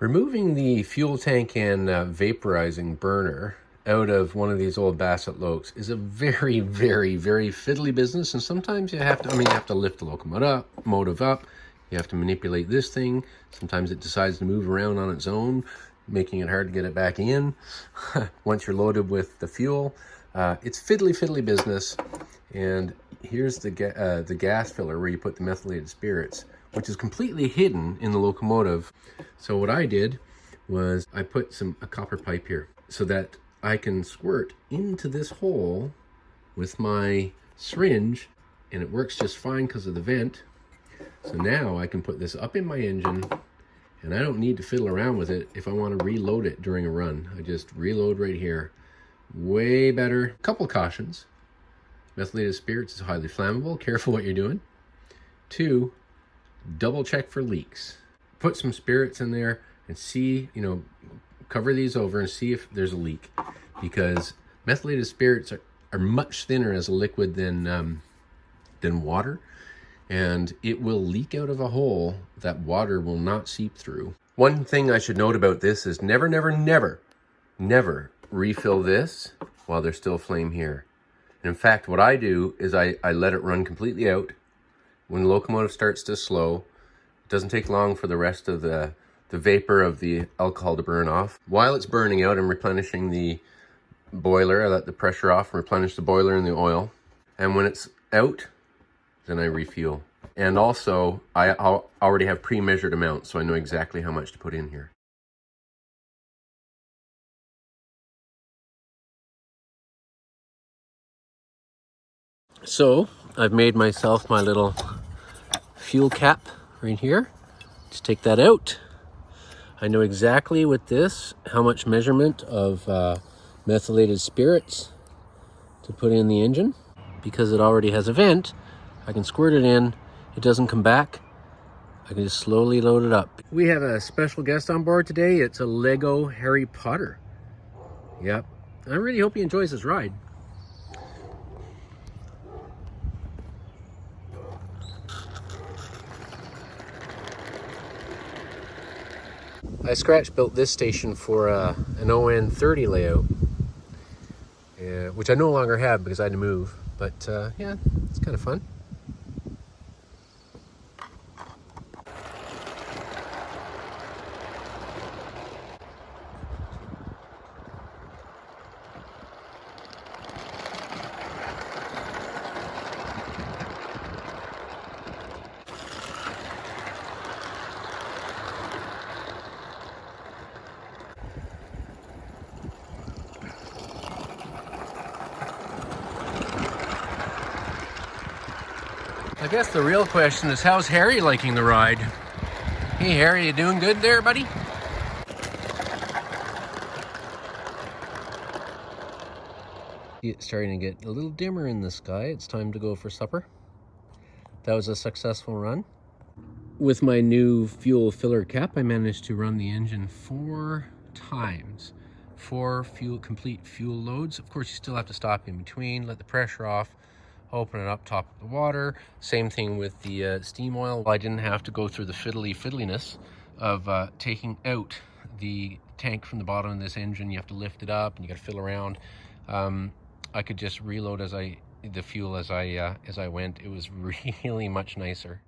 Removing the fuel tank and vaporizing burner out of one of these old Bassett-Lowkes is a very, very, very fiddly business, and sometimes you have to, you have to lift the locomotive up, you have to manipulate this thing. Sometimes it decides to move around on its own, making it hard to get it back in once you're loaded with the fuel. It's fiddly business. And here's the gas filler where you put the methylated spirits, which is completely hidden in the locomotive. So what I did was I put a copper pipe here so that I can squirt into this hole with my syringe, and it works just fine because of the vent. So now I can put this up in my engine, and I don't need to fiddle around with it if I want to reload it during a run. I just reload right here. Way better. Couple cautions. Methylated spirits is highly flammable. Careful what you're doing. 2, double check for leaks. Put some spirits in there and see, cover these over and see if there's a leak, because methylated spirits are much thinner as a liquid than water, and it will leak out of a hole that water will not seep through. One thing I should note about this is never refill this while there's still flame here. And in fact, what I do is I let it run completely out. When the locomotive starts to slow, it doesn't take long for the rest of the vapor of the alcohol to burn off. While it's burning out, I'm replenishing the boiler. I let the pressure off, replenish the boiler and the oil. And when it's out, then I refuel. And also, I already have pre-measured amounts, so I know exactly how much to put in here. So I've made myself my little fuel cap right here. Just take that out. I know exactly with this how much measurement of methylated spirits to put in the engine. Because it already has a vent, I can squirt it in, it doesn't come back. I can just slowly load it up. We have a special guest on board today. It's a Lego Harry Potter. Yep, I really hope he enjoys his ride. I scratch built this station for an ON30 layout, which I no longer have because I had to move, but yeah, it's kind of fun. I guess the real question is, how's Harry liking the ride? Hey Harry, you doing good there, buddy? It's starting to get a little dimmer in the sky. It's time to go for supper. That was a successful run. With my new fuel filler cap, I managed to run the engine 4 times. 4 complete fuel loads. Of course, you still have to stop in between, let the pressure off, open it up top of the water. Same thing with the steam oil. I didn't have to go through the fiddliness of taking out the tank from the bottom of this engine. You have to lift it up and you got to fill around. I could just reload the fuel as I went. It was really much nicer.